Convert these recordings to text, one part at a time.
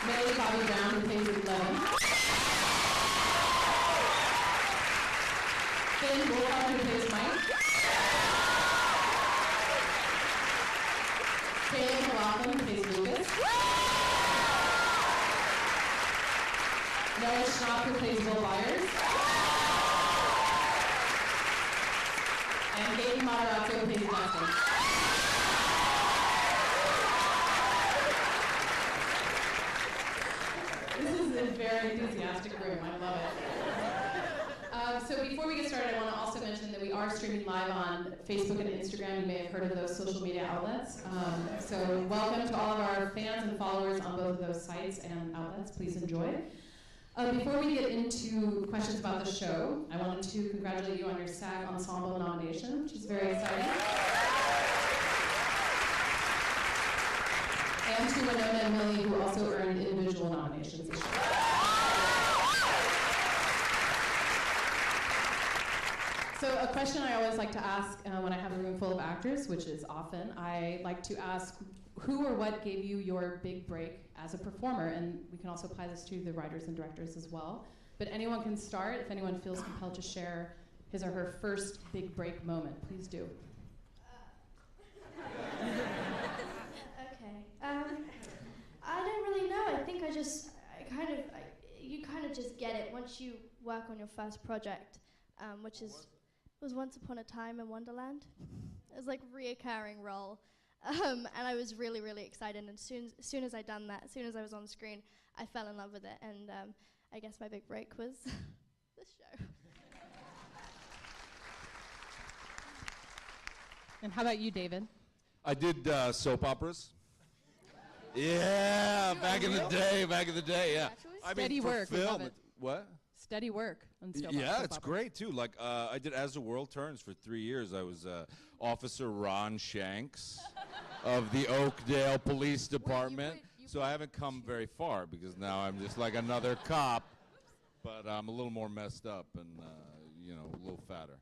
Millie Bobby Brown, who plays 11. Finn Wolfhard, who plays Mike. Caleb McLaughlin, who plays Lucas. Noah Schnapp, who plays Will Byers. And Katie Moderato, who plays Dustin. This is a very enthusiastic room. I love it. So before we get started, I want to also mention that we are streaming live on Facebook and Instagram. You may have heard of those social media outlets. So welcome to all of our fans and followers on both of those sites and outlets. Please enjoy. Before we get into questions about the show, I wanted to congratulate you on your SAG Ensemble nomination, which is very exciting. And to Winona and Millie, who also earned individual nominations this year. So a question I always like to ask when I have a room full of actors, which is often, I like to ask who or what gave you your big break as a performer? And we can also apply this to the writers and directors as well. But anyone can start if anyone feels compelled to share his or her first big break moment. Please do. Okay. I don't really know. I think you kind of just get it once you work on your first project, which was Once Upon a Time in Wonderland. It was like a reoccurring role. And I was really, really excited. And as soon as I'd done that, as soon as I was on the screen, I fell in love with it. And I guess my big break was this show. And how about you, David? I did soap operas. Yeah, back in the day, yeah. I Steady mean, for work, we film, love it. what? Steady work. On soap Yeah, it's opera. great too. Like I did As the World Turns for 3 years. I was Officer Ron Shanks of the Oakdale Police Department. So I haven't come very far because now I'm just like another cop, but I'm a little more messed up and a little fatter.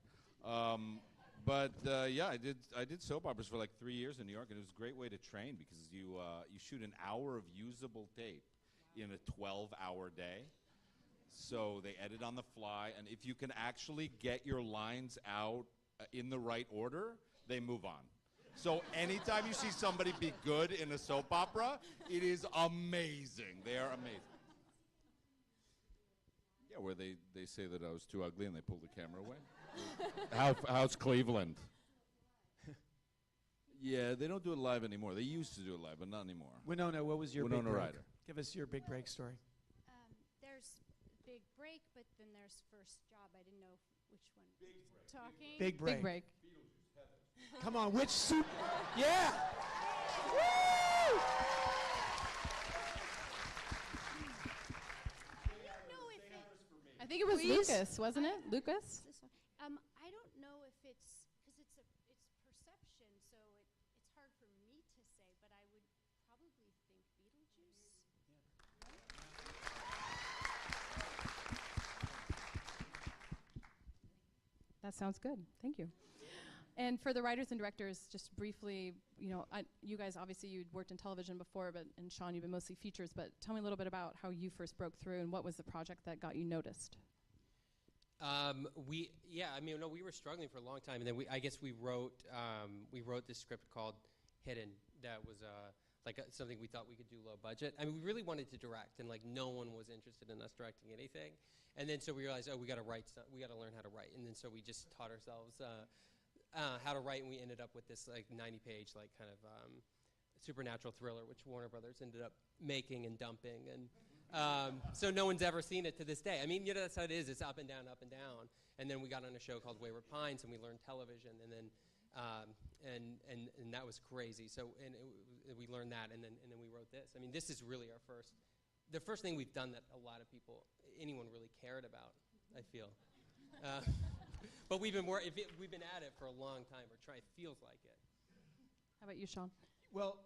Yeah, I did soap operas for like 3 years in New York, and it was a great way to train because you shoot an hour of usable tape in a 12-hour day. So they edit on the fly, and if you can actually get your lines out in the right order, they move on. So anytime you see somebody be good in a soap opera, it is amazing. They are amazing. Yeah, where they say that I was too ugly and they pulled the camera away. How's Cleveland? Yeah, they don't do it live anymore. They used to do it live, but not anymore. Winona, what was your Winona big break? Ryder. Give us your big break story. There's big break, but then there's first job. I didn't know which one. Big break. Talking. Big break. Big break. Come on, which soup? Yeah! Woo! I think it was Lucas, wasn't it? Lucas? This one. I don't know if it's because it's perception, so it's hard for me to say, but I would probably think Beetlejuice. That sounds good. Thank you. And for the writers and directors, just briefly, you guys obviously you'd worked in television before, and Sean, you've been mostly features. But tell me a little bit about how you first broke through, and what was the project that got you noticed? We were struggling for a long time, and then we wrote this script called Hidden that was something we thought we could do low budget. I mean, we really wanted to direct, and like no one was interested in us directing anything. And then so we realized, we got to write. We got to learn how to write. And then so we just taught ourselves how to write, and we ended up with this like 90-page like kind of supernatural thriller, which Warner Brothers ended up making and dumping, and so no one's ever seen it to this day. I mean, that's how it is. It's up and down, up and down. And then we got on a show called Wayward Pines, and we learned television, and then and that was crazy. So we learned that, and then we wrote this. I mean, this is really the first thing we've done that a lot of anyone really cared about, I feel. But we've been at it for a long time, or feels like it. How about you, Sean? Well,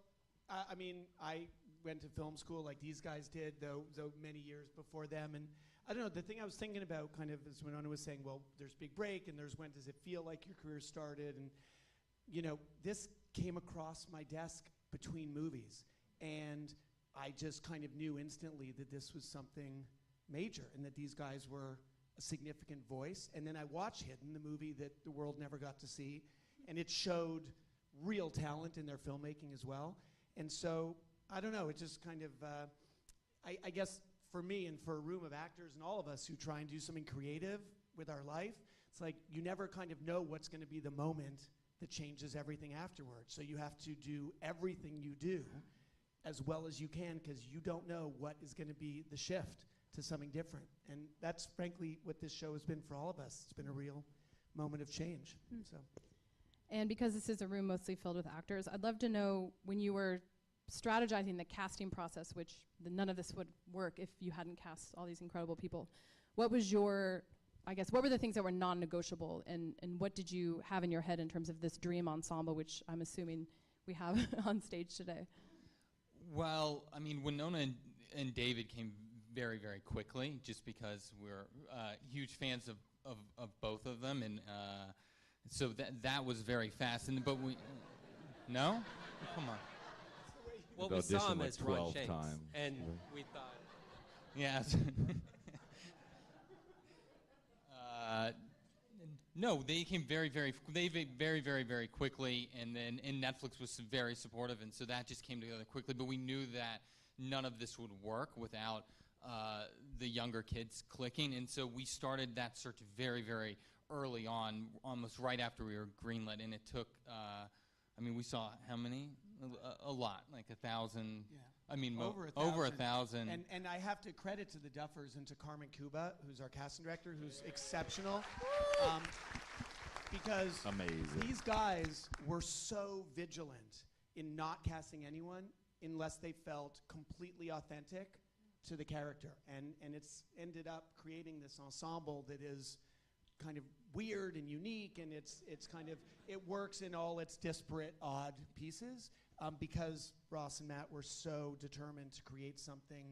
I mean, I went to film school like these guys did, though many years before them. And I don't know, the thing I was thinking about kind of is when Winona was saying, well, there's big break, and there's when does it feel like your career started. And, this came across my desk between movies. And I just kind of knew instantly that this was something major and that these guys were a significant voice. And then I watched Hidden, the movie that the world never got to see, and it showed real talent in their filmmaking as well. And so, I don't know, it just kind of, I guess for me and for a room of actors and all of us who try and do something creative with our life, it's like you never kind of know what's going to be the moment that changes everything afterwards. So you have to do everything you do as well as you can, because you don't know what is going to be the shift to something different. And that's frankly what this show has been for all of us. It's been a real moment of change. So. And because this is a room mostly filled with actors, I'd love to know, when you were strategizing the casting process, which none of this would work if you hadn't cast all these incredible people, what was your, I guess, what were the things that were non-negotiable, and what did you have in your head in terms of this dream ensemble, which I'm assuming we have on stage today? Well, I mean, Winona and David came very, very quickly, just because we're huge fans of both of them, and so that was very fast. But we, no? Come on. Well, we saw him like as Ron 12 Shanks, times. and we thought, Yes. No, they came very, very quickly, and Netflix was very supportive, and so that just came together quickly. But we knew that none of this would work without the younger kids clicking, and so we started that search very, very early on, almost right after we were greenlit, and it took. I mean, we saw how many? A lot, like 1,000. Yeah. I mean, over 1,000. And I have to credit to the Duffers and to Carmen Cuba, who's our casting director, who's exceptional. Because Amazing. these guys were so vigilant in not casting anyone unless they felt completely authentic to the character. And it's ended up creating this ensemble that is kind of weird and unique, and it's kind of, it works in all its disparate, odd pieces, because Ross and Matt were so determined to create something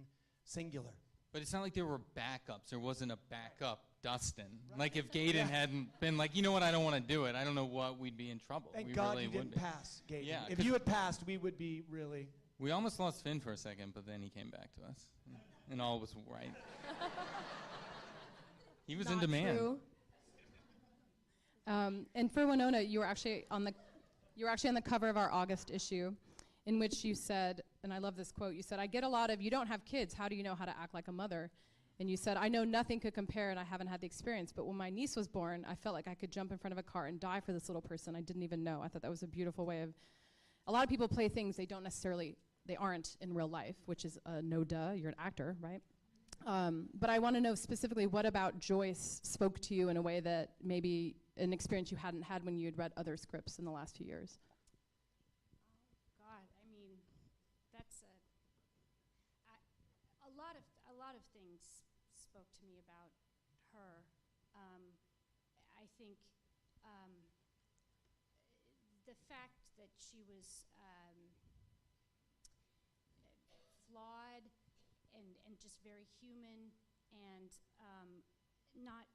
singular. But it's not like there were backups. There wasn't a backup Dustin. Right. Like if Gaten hadn't been like, you know what, I don't want to do it, I don't know what, we'd be in trouble. Thank we God really you didn't pass, Gaten. Yeah, if you had passed, we would be really... We almost lost Finn for a second, but then he came back to us. And all was right. He was in demand. True. And for Winona, you were actually on the cover of our August issue, in which you said, and I love this quote, you said, "I get a lot of, you don't have kids, how do you know how to act like a mother?" And you said, "I know nothing could compare and I haven't had the experience, but when my niece was born, I felt like I could jump in front of a car and die for this little person I didn't even know." I thought that was a beautiful way of, a lot of people play things they aren't in real life, which is no duh, you're an actor, right? But I want to know specifically, what about Joyce spoke to you in a way that maybe an experience you hadn't had when you had read other scripts in the last few years? God, I mean, that's a lot of things spoke to me about her. I think the fact that she was flawed and just very human, and not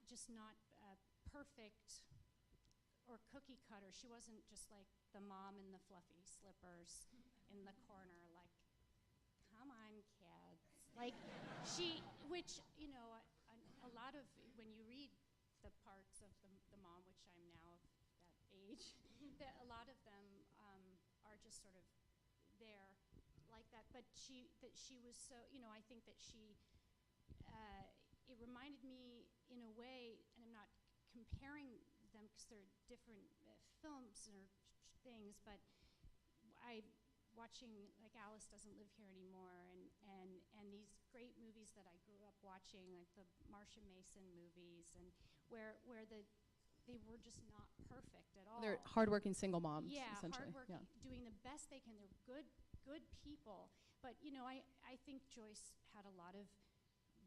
perfect or cookie cutter. She wasn't just like the mom in the fluffy slippers in the corner, like, come on, kids. Like, which, you know, a lot of, when you read the parts of the mom, which I'm now of that age, that a lot of them are just sort of there like that. But she was so, you know, I think that it reminded me in a way, and I'm not comparing them because they're different films or things, but watching, like, Alice Doesn't Live Here Anymore, and these great movies that I grew up watching, like the Marsha Mason movies, and where they were just not perfect at all. They're hardworking single moms, yeah, essentially. Hardworking, doing the best they can. They're good people. But, you know, I think Joyce had a lot of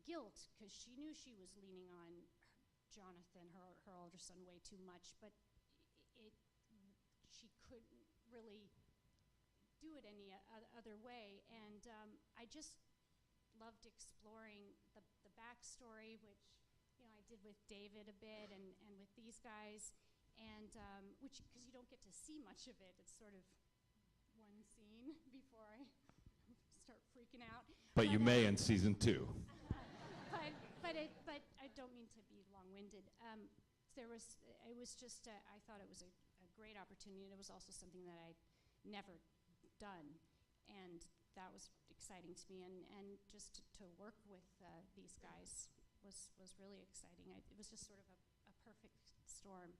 guilt because she knew she was leaning on Jonathan, her older son, way too much, but she couldn't really do it any other way. And I just loved exploring the backstory, which, you know, I did with David a bit, and with these guys, and which, because you don't get to see much of it, it's sort of one scene before I start freaking working out. But you may in season 2. But I don't mean to be long-winded. It was just, I thought it was a great opportunity, and it was also something that I'd never done, and that was exciting to me, and just to work with these guys was really exciting. It was just sort of a perfect storm.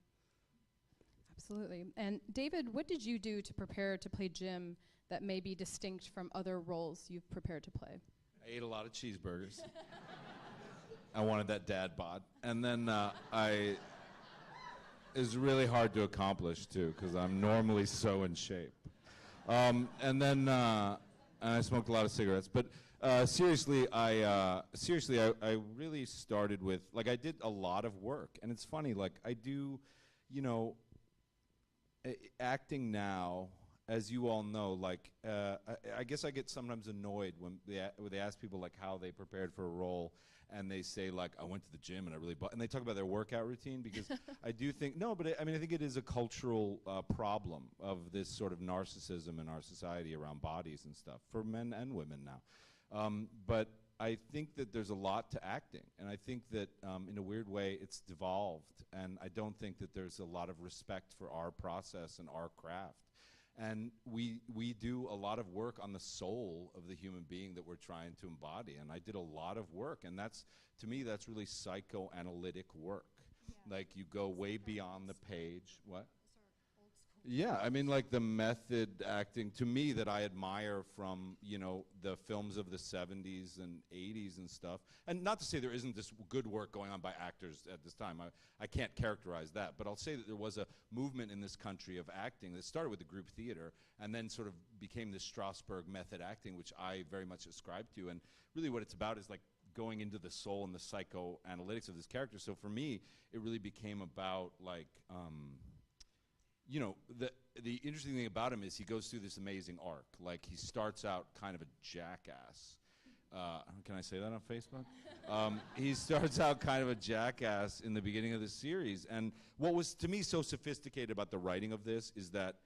Absolutely. And David, what did you do to prepare to play Jim that may be distinct from other roles you've prepared to play? I ate a lot of cheeseburgers. I wanted that dad bod. And then it was really hard to accomplish, too, because I'm normally so in shape. And then I smoked a lot of cigarettes. But seriously, I really started with, like, I did a lot of work. And it's funny, like, I do, you know, acting now, as you all know, like, I guess I get sometimes annoyed when they ask people, like, how they prepared for a role, and they say, like, I went to the gym and I really and they talk about their workout routine, because I do think, no, but I mean, I think it is a cultural problem of this sort of narcissism in our society around bodies and stuff, for men and women now. But I think that there's a lot to acting, and I think that in a weird way it's devolved, and I don't think that there's a lot of respect for our process and our craft. And we do a lot of work on the soul of the human being that we're trying to embody, and I did a lot of work, and that's, to me, that's really psychoanalytic work. Yeah. Like, you go way beyond the page. What? Yeah, I mean, like, the method acting, to me, that I admire from, you know, the films of the 70s and 80s and stuff. And not to say there isn't this good work going on by actors at this time. I can't characterize that. But I'll say that there was a movement in this country of acting that started with the group theater and then sort of became this Strasberg method acting, which I very much ascribe to. And really what it's about is, like, going into the soul and the psychoanalytics of this character. So for me, it really became about, like, you know, the interesting thing about him is he goes through this amazing arc. Like, he starts out kind of a jackass. Can I say that on Facebook? He starts out kind of a jackass in the beginning of the series. And what was, to me, so sophisticated about the writing of this is that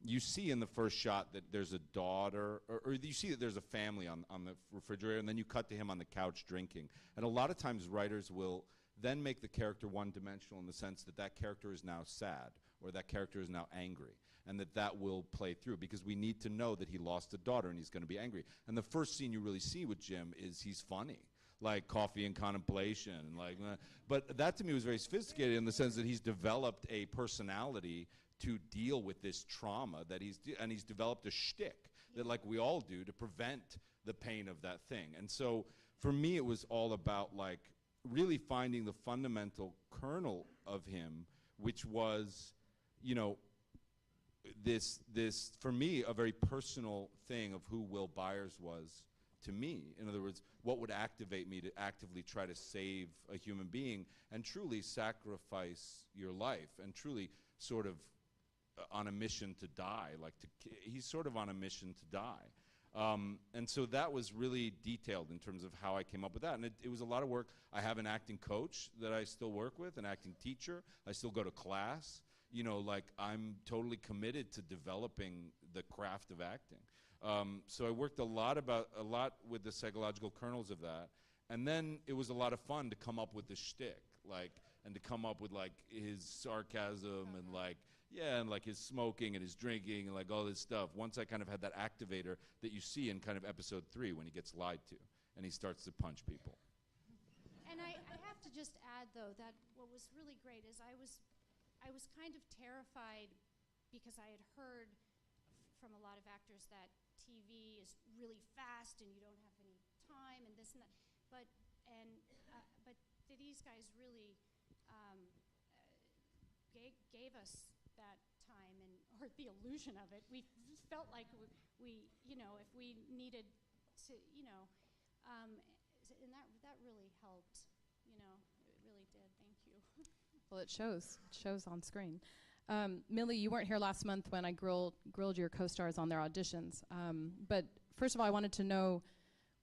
you see in the first shot that there's a daughter, or you see that there's a family on the refrigerator, and then you cut to him on the couch drinking. And a lot of times writers will then make the character one-dimensional in the sense that that character is now sad, or that character is now angry, and that will play through, because we need to know that he lost a daughter and he's going to be angry. And the first scene you really see with Jim is he's funny, like Coffee and Contemplation, and like, but that to me was very sophisticated in the sense that he's developed a personality to deal with this trauma that he's developed a shtick that, like we all do, to prevent the pain of that thing. And so for me it was all about, like, really finding the fundamental kernel of him, which was, you know, this for me a very personal thing of who Will Byers was to me. In other words, what would activate me to actively try to save a human being and truly sacrifice your life, and truly sort of on a mission to die. Like, he's sort of on a mission to die. And so that was really detailed in terms of how I came up with that. And it was a lot of work. I have an acting coach that I still work with, an acting teacher. I still go to class. You know, like, I'm totally committed to developing the craft of acting. So I worked a lot with the psychological kernels of that. And then it was a lot of fun to come up with the shtick, like, and to come up with, like, his sarcasm and, like, yeah, and, like, his smoking and his drinking and, like, all this stuff. Once I kind of had that activator that you see in kind of episode 3 when he gets lied to and he starts to punch people. And I have to just add, though, that what was really great is I was kind of terrified, because I had heard from a lot of actors that TV is really fast and you don't have any time and this and that. But these guys really gave us that time, or the illusion of it. We felt like we you know, if we needed to, you know, and that really helped. You know, it really did. Thank you. Well, it shows. It shows on screen. Millie, you weren't here last month when I grilled your co-stars on their auditions. But first of all, I wanted to know,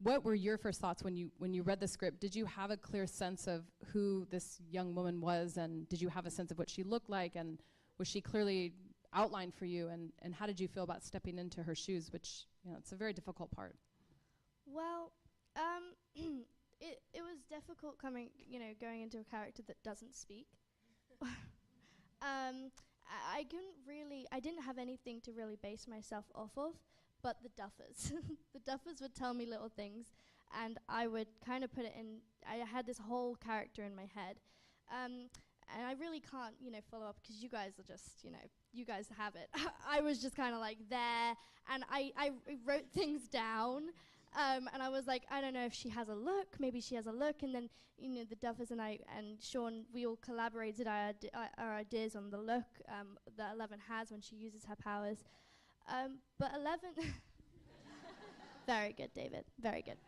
what were your first thoughts when you read the script? Did you have a clear sense of who this young woman was, and did you have a sense of what she looked like, and was she clearly outlined for you? And how did you feel about stepping into her shoes, which, you know, it's a very difficult part? Well, it was difficult going into a character that doesn't speak. I didn't have anything to really base myself off of, but the Duffers. The Duffers would tell me little things, and I would kind of put it in. I had this whole character in my head, and I really can't, follow up because you guys are just, you guys have it. I was just kind of like there, and I wrote things down. And I was like, I don't know if she has a look. Maybe she has a look. And then, the Duffers and I and Sean, we all collaborated our ideas on the look that Eleven has when she uses her powers. But 11, very good, David, very good.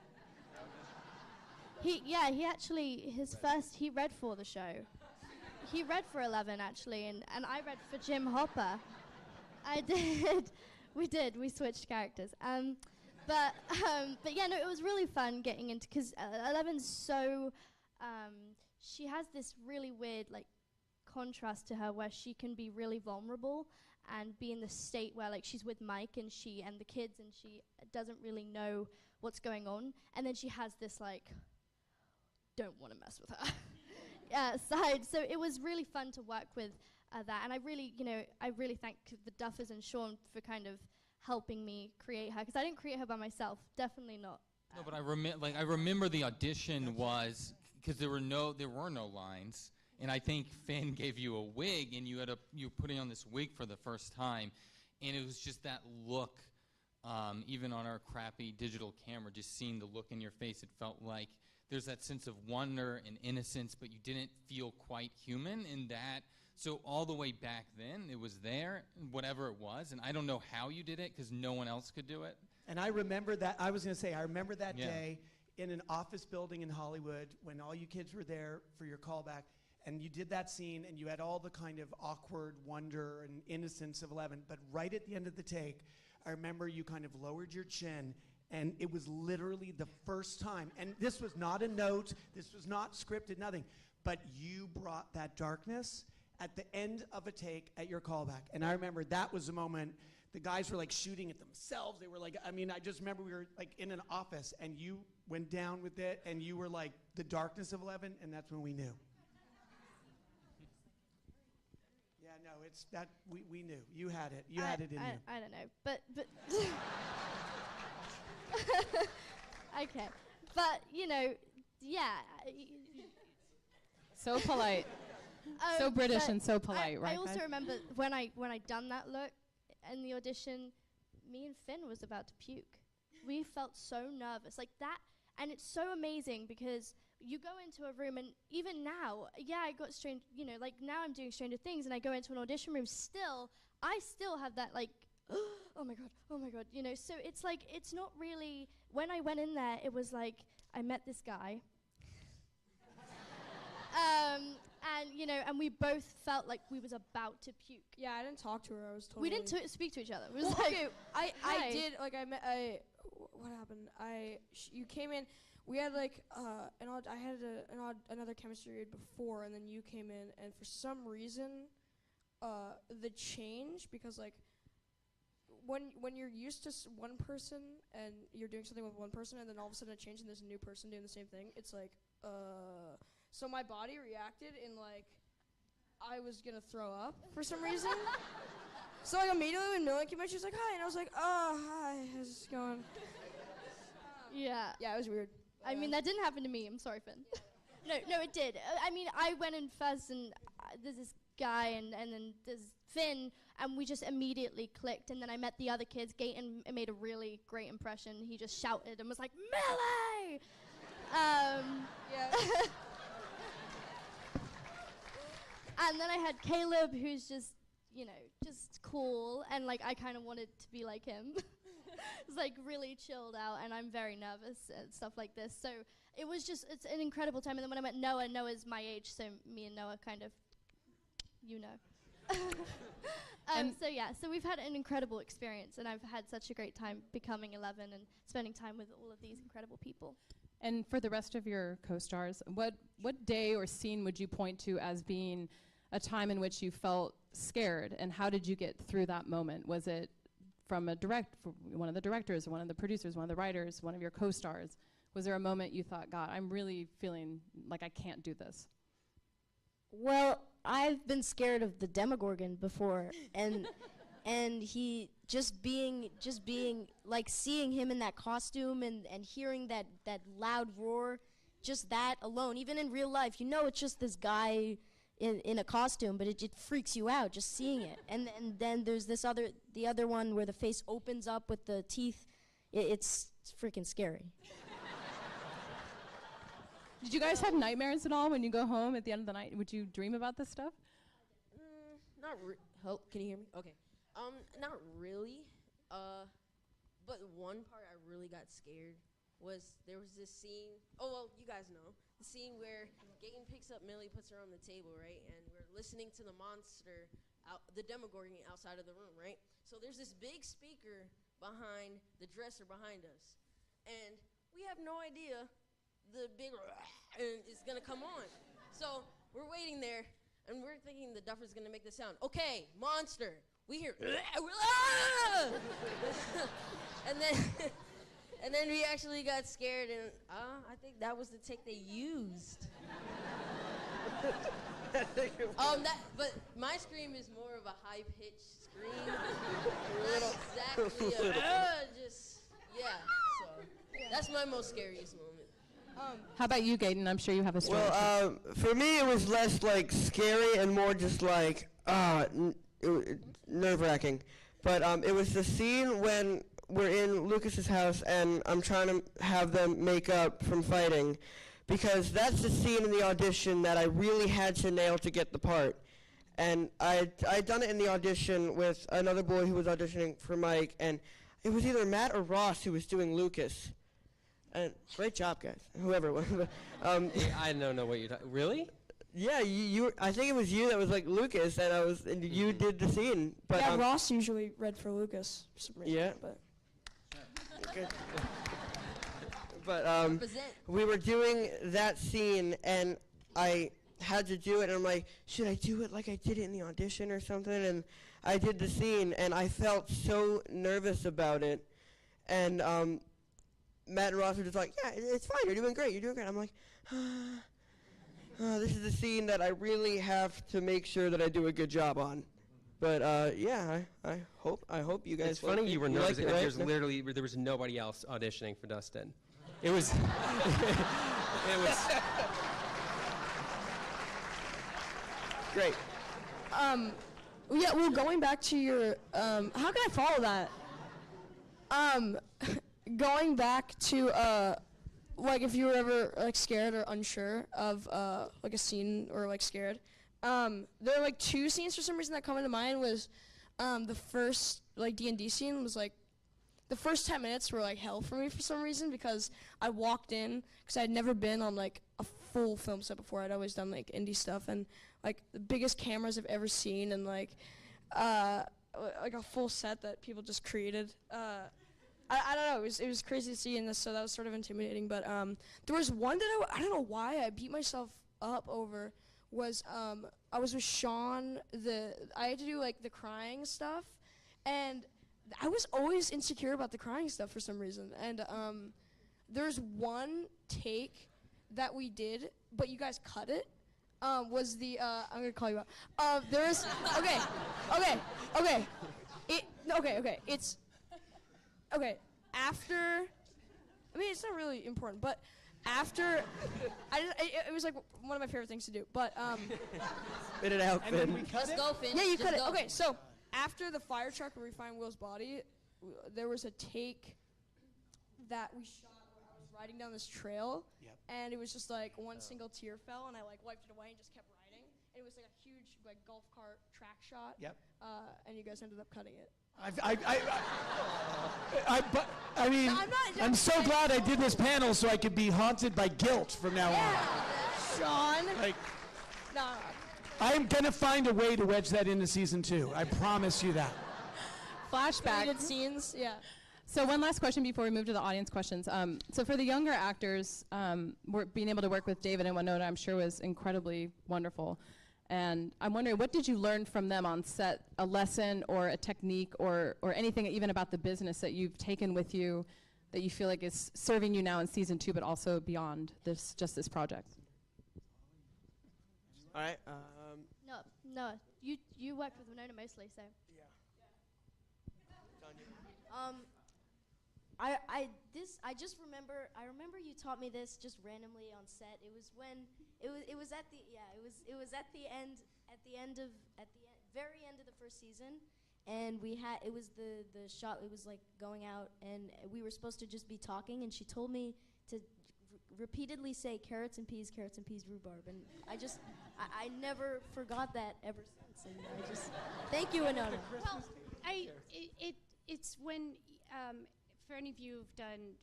He read for the show. He read for 11 actually, and I read for Jim Hopper. I did. We switched characters. But yeah, no, it was really fun getting into, because 11's so, she has this really weird contrast to her where she can be really vulnerable and be in the state where she's with Mike and the kids and she doesn't really know what's going on, and then she has this don't want to mess with her side. So it was really fun to work with that, and I really thank the Duffers and Sean for kind of helping me create her, because I didn't create her by myself, definitely not. No, but I remember the audition was, because there were no lines, and I think Finn gave you a wig, and you were putting on this wig for the first time, and it was just that look, even on our crappy digital camera, just seeing the look in your face, it felt like there's that sense of wonder and innocence, but you didn't feel quite human in that. So all the way back then, it was there, whatever it was, and I don't know how you did it because no one else could do it. And I remember that. I was going to say, I remember that day in an office building in Hollywood when all you kids were there for your callback, and you did that scene, and you had all the kind of awkward wonder and innocence of 11. But right at the end of the take, I remember you kind of lowered your chin, and it was literally the first time. And this was not a note. This was not scripted, nothing. But you brought that darkness at the end of a take at your callback. And I remember that was the moment the guys were shooting at themselves. They were I just remember we were in an office and you went down with it and you were the darkness of 11, and that's when we knew. Yeah, no, it's that we knew. You had it. You had it in you. I don't know, but okay. But, yeah. So polite. So British and so polite, right? I also remember when I done that look in the audition, me and Finn was about to puke. We felt so nervous, that, and it's so amazing because you go into a room, and even now, I got strange, now I'm doing Stranger Things, and I go into an audition room. I still have that oh my god, So it's it's not really. When I went in there, it was I met this guy. And we both felt like we was about to puke. Yeah, I didn't talk to her. I was totally. We didn't speak to each other. It was okay, I hi. did what happened? You came in. We had I had another chemistry read before, and then you came in, and for some reason, the change, because when you're used to one person and you're doing something with one person, and then all of a sudden it changed and there's a new person doing the same thing, it's so my body reacted in I was gonna throw up for some reason. So immediately when Millie came in, she was like, "Hi," and I was like, "Oh, hi, how's it going?" Yeah, it was weird. I mean, that didn't happen to me. I'm sorry, Finn. No, it did. I went in first, and there's this guy, and then there's Finn, and we just immediately clicked. And then I met the other kids. Gaten made a really great impression. He just shouted and was like, "Millie!" Yeah. And then I had Caleb, who's just cool, and I kind of wanted to be like him. It's really chilled out, and I'm very nervous and stuff like this. So it's an incredible time. And then when I met Noah's my age, so me and Noah kind of, So we've had an incredible experience, and I've had such a great time becoming 11 and spending time with all of these incredible people. And for the rest of your co-stars, what day or scene would you point to as being a time in which you felt scared, and how did you get through that moment? Was it from one of the directors, or one of the producers, one of the writers, one of your co-stars? Was there a moment you thought, God, I'm really feeling like I can't do this? Well, I've been scared of the Demogorgon before, and he just being like seeing him in that costume and hearing that loud roar, just that alone, even in real life, it's just this guy in a costume, but it freaks you out just seeing it. And then there's the other one where the face opens up with the teeth. It's freaking scary. Did you guys have nightmares at all when you go home at the end of the night? Would you dream about this stuff? Can you hear me? Okay. Not really. But one part I really got scared was there was this scene. Oh, well, you guys know. The scene where Gaten picks up Millie, puts her on the table, right? And we're listening to the monster, the Demogorgon outside of the room, right? So there's this big speaker behind the dresser behind us. And we have no idea the big is going to come on. So we're waiting there, and we're thinking the Duffer's going to make the sound. Okay, monster. We hear, and then we actually got scared, and I think that was the take they used. But my scream is more of a high-pitched scream. Not exactly so that's my most scariest moment. How about you, Gaten? I'm sure you have a story. Well, for me, it was less like scary and more just like nerve-wracking. But it was the scene when we're in Lucas's house and I'm trying to have them make up from fighting, because that's the scene in the audition that I really had to nail to get the part. And I'd done it in the audition with another boy who was auditioning for Mike, and it was either Matt or Ross who was doing Lucas. And great job, guys. Whoever it was. I don't know what you're talking. Really? Yeah, you. I think it was you that was like Lucas, and you did the scene. But yeah, Ross usually read for Lucas. For some reason, yeah. But. Okay. But we were doing that scene, and I had to do it, and I'm like, should I do it like I did it in the audition or something? And I did the scene, and I felt so nervous about it, and Matt and Ross were just like, yeah, it's fine, you're doing great. I'm like, this is the scene that I really have to make sure that I do a good job on. But yeah, I hope you guys. It's funny you were nervous. It, right? There was nobody else auditioning for Dustin. It was. It was. Great. Yeah. Well, going back to your. How can I follow that? Going back to like if you were ever like scared or unsure of like a scene or like scared. There are like two scenes for some reason that come into mind. Was the first like D&D scene was like the first 10 minutes were like hell for me for some reason, because I walked in because I had never been on like a full film set before. I'd always done like indie stuff and like the biggest cameras I've ever seen, and like a full set that people just created. I don't know. It was crazy to see in this, so that was sort of intimidating. But there was one that I don't know why I beat myself up over. Was I was with Sean. I had to do like the crying stuff, and I was always insecure about the crying stuff for some reason. And there's one take that we did, but you guys cut it. Was the I'm gonna call you out. There's okay. It's okay. After, I mean, it's not really important, but after, it was like one of my favorite things to do. But spit it out, Finn. Go, Finn. yeah, you Just cut it. go. Okay, so after the fire truck where we find Will's body, there was a take that we shot where I was riding down this trail, and it was just like one single tear fell, and I like wiped it away and just kept riding. And it was like a huge like golf cart track shot. Yep. And you guys ended up cutting it. I mean, I'm so glad I did this panel so I could be haunted by guilt from now on. Sean. Like, No. I'm gonna find a way to wedge that into season 2. I promise you that. Flashback. Deleted scenes, yeah. So one last question before we move to the audience questions. So for the younger actors, being able to work with David and Winona, I'm sure was incredibly wonderful. And I'm wondering, what did you learn from them on set, a lesson or a technique or anything even about the business that you've taken with you that you feel like is serving you now in season 2, but also beyond this project? All right. No, you worked with Winona mostly, so. Yeah. I just remember. I remember you taught me this just randomly on set. It was when it was at the very end of the first season, and it was the shot. It was like going out, and we were supposed to just be talking, and she told me to repeatedly say carrots and peas, rhubarb, and I never forgot that ever since. And I just thank you, Winona. Well, it's when for any of you who've done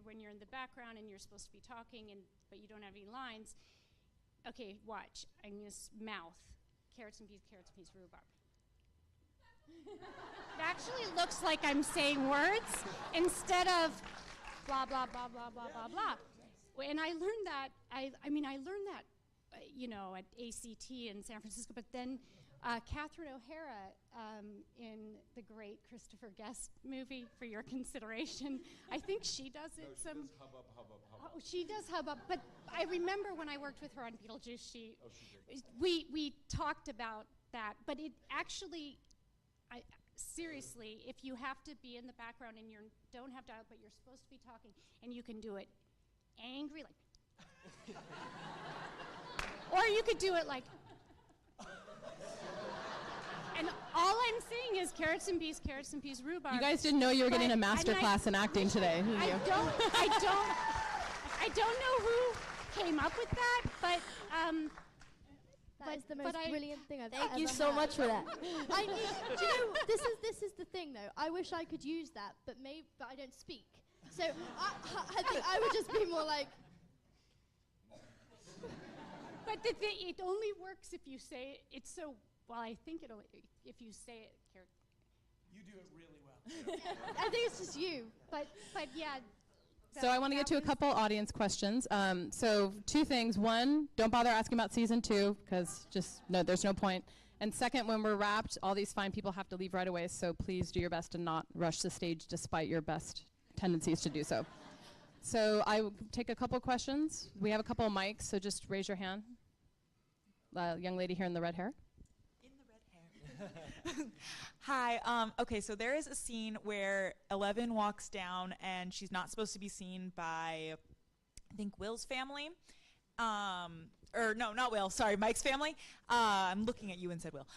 when you're in the background and you're supposed to be talking but you don't have any lines. Okay, watch. I'm gonna mouth carrots and peas, rhubarb. It actually looks like I'm saying words instead of blah blah blah blah blah blah blah. And I learned that. I learned that at ACT in San Francisco. But then Catherine O'Hara in the great Christopher Guest movie, For Your Consideration, I think she does it. She does hub up. Oh, she does hub up. But I remember when I worked with her on Beetlejuice, we talked about that. But it actually, seriously, if you have to be in the background and you don't have dialogue, but you're supposed to be talking, and you can do it angry, like, or you could do it like. And all I'm saying is carrots and peas, rhubarb. You guys didn't know you were getting a master class in acting today. I don't know who came up with that, but that is the most brilliant thing I've ever Thank you so heard. much for that. Do you know, this is the thing though. I wish I could use that, but I don't speak. So I think I would just be more like. But it only works if you say it. It's so. Well, I think if you say it, you do it really well. I think it's just you. But yeah. So I want to get to a couple audience questions. So 2 things. 1, don't bother asking about season 2 because there's no point. And second, when we're wrapped, all these fine people have to leave right away. So please do your best to not rush the stage despite your best tendencies to do so. So I will take a couple questions. We have a couple of mics, so just raise your hand. Young lady here in the red hair. Hi. Okay, so there is a scene where 11 walks down and she's not supposed to be seen by, I think, Will's family. Or no, not Will. Sorry, Mike's family. I'm looking at you and said Will.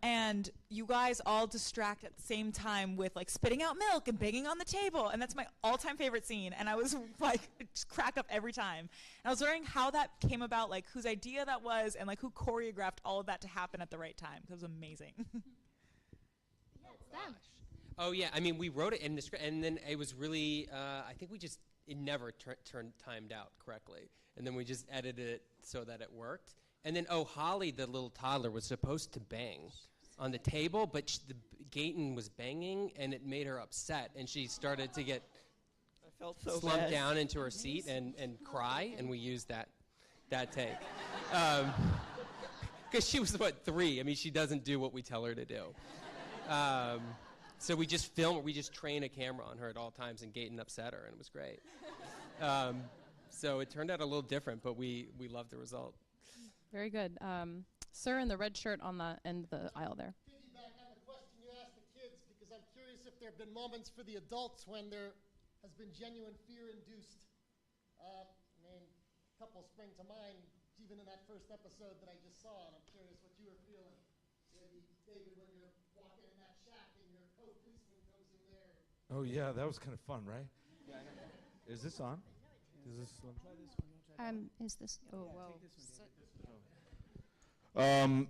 And you guys all distract at the same time with like spitting out milk and banging on the table, and that's my all-time favorite scene. And I was like, just crack up every time. And I was wondering how that came about, like whose idea that was, and like who choreographed all of that to happen at the right time. That was amazing. Yeah, it's them. Oh yeah, I mean we wrote it in the script, and then it was really I think it never timed out correctly, and then we just edited it so that it worked. And then Holly, the little toddler, was supposed to bang on the table, but Gaten was banging, and it made her upset, and she started to get slumped down into her seat and cry, and we used that take. Because she was, 3? I mean, she doesn't do what we tell her to do. So we just train a camera on her at all times, and Gaten upset her, and it was great. So it turned out a little different, but we loved the result. Very good. Sir in the red shirt on the end of the aisle there. Piggyback on the question you asked the kids, because I'm curious if there have been moments for the adults when there has been genuine fear-induced. A couple spring to mind, even in that first episode that I just saw, and I'm curious what you were feeling. Maybe, David, when you're walking in that shack and your co-policeman comes in there. Oh, yeah, that was kind of fun, right? Yeah, I know. Is this on? Is this one? Try this one. Is this? Oh, well.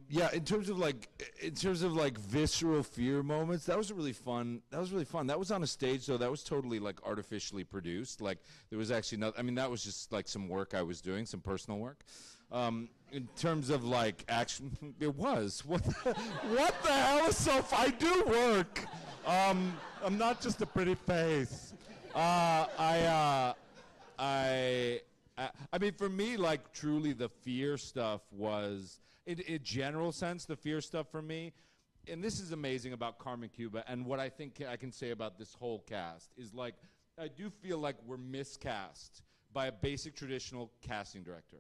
Yeah, in terms of like visceral fear moments, that was really fun. That was on a stage, though. That was totally like artificially produced. Like there was actually not. I mean, that was just like some work I was doing, some personal work. In terms of like action, it was. What the hell is so? I do work. I'm not just a pretty face. I I mean, for me, like, truly the fear stuff was, in general sense, the fear stuff for me, and this is amazing about Carmen Cuba, and what I think I can say about this whole cast is, like, I do feel like we're miscast by a basic traditional casting director.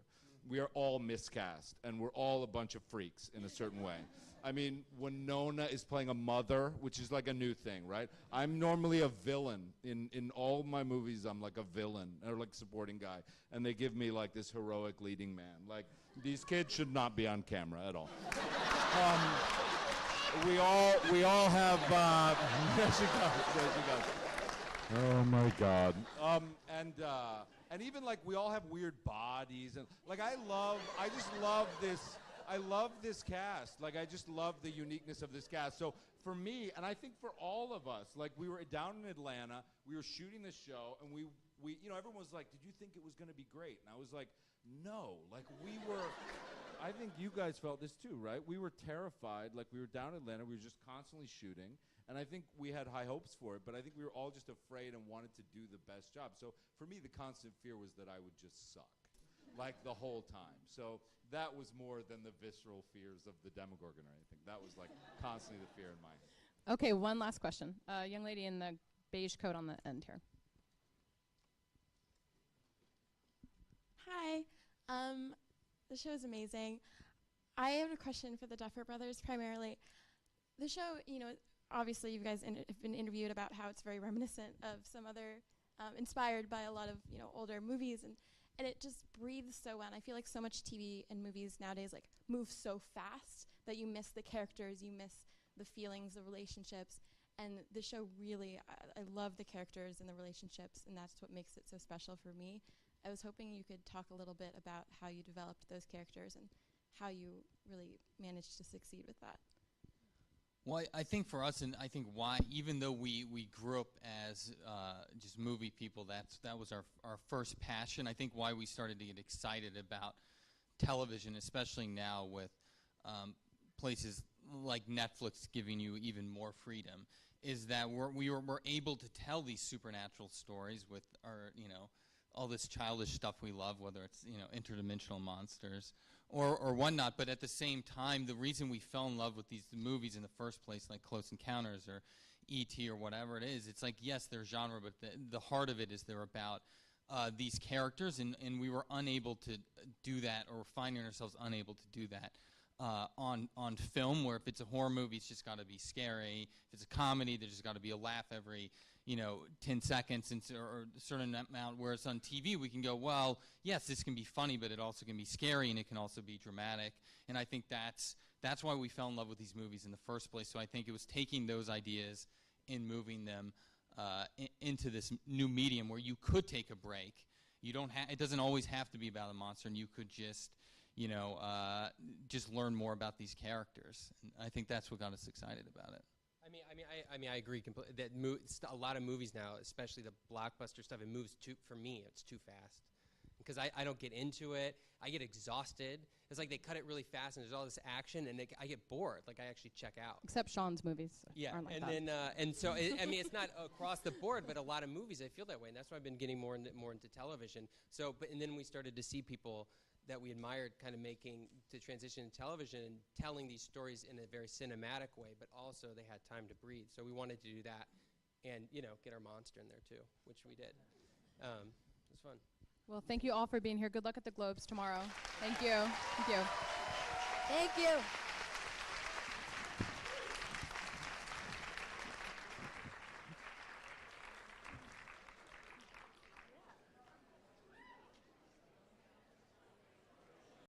We are all miscast, and we're all a bunch of freaks in a certain way. I mean, Winona is playing a mother, which is like a new thing, right? I'm normally a villain. In all my movies, I'm like a villain, or like supporting guy. And they give me like this heroic leading man. Like, these kids should not be on camera at all. We all have, there she goes. Oh my God. And even like we all have weird bodies, and like I just love this cast. Like, I just love the uniqueness of this cast. So for me, and I think for all of us, like, we were down in Atlanta, we were shooting the show, and we you know, everyone was like, "Did you think it was going to be great?" And I was like, "No." Like, we were. I think you guys felt this too, right? We were terrified. Like, we were down in Atlanta, we were just constantly shooting, and I think we had high hopes for it. But I think we were all just afraid and wanted to do the best job. So for me, the constant fear was that I would just suck. Like, the whole time. So that was more than the visceral fears of the Demogorgon or anything. That was like constantly the fear in my head. Okay, one last question. Young lady in the beige coat on the end here. Hi. The show is amazing. I have a question for the Duffer Brothers primarily. The show, you know, obviously you guys have been interviewed about how it's very reminiscent of some other, inspired by a lot of, you know, older movies, and it just breathes so well. And I feel like so much TV and movies nowadays like move so fast that you miss the characters, you miss the feelings, the relationships. And the show really, I love the characters and the relationships, and that's what makes it so special for me. I was hoping you could talk a little bit about how you developed those characters and how you really managed to succeed with that. Well, I think for us, and I think why, even though we grew up as just movie people, that was our first passion. I think why we started to get excited about television, especially now with places like Netflix giving you even more freedom, is that we're able to tell these supernatural stories with our, you know, all this childish stuff we love, whether it's, you know, interdimensional monsters or whatnot. But at the same time, the reason we fell in love with these movies in the first place, like Close Encounters or E.T. or whatever it is, it's like, yes, they're genre, but the heart of it is they're about these characters, and we were unable to do that, or finding ourselves unable to do that on film, where if it's a horror movie, it's just got to be scary. If it's a comedy, there's just got to be a laugh every, you know, 10 seconds or a certain amount. Whereas on TV, we can go, well, yes, this can be funny, but it also can be scary, and it can also be dramatic. And I think that's why we fell in love with these movies in the first place. So I think it was taking those ideas and moving them into this new medium where you could take a break. You don't it doesn't always have to be about a monster, and you could just, you know, just learn more about these characters. And I think that's what got us excited about it. I agree completely. That a lot of movies now, especially the blockbuster stuff, it moves for me, it's too fast. Because I don't get into it. I get exhausted. It's like they cut it really fast, and there's all this action, and I get bored. Like, I actually check out. Except Sean's movies aren't like that. Then and so I mean, it's not across the board, but a lot of movies I feel that way, and that's why I've been getting more into television. So, and then we started to see people that we admired kind of making to transition to television and telling these stories in a very cinematic way, but also they had time to breathe. So we wanted to do that, and, you know, get our monster in there too, which we did. It was fun. Well, thank you all for being here. Good luck at the Globes tomorrow. Thank you. Thank you. Thank you.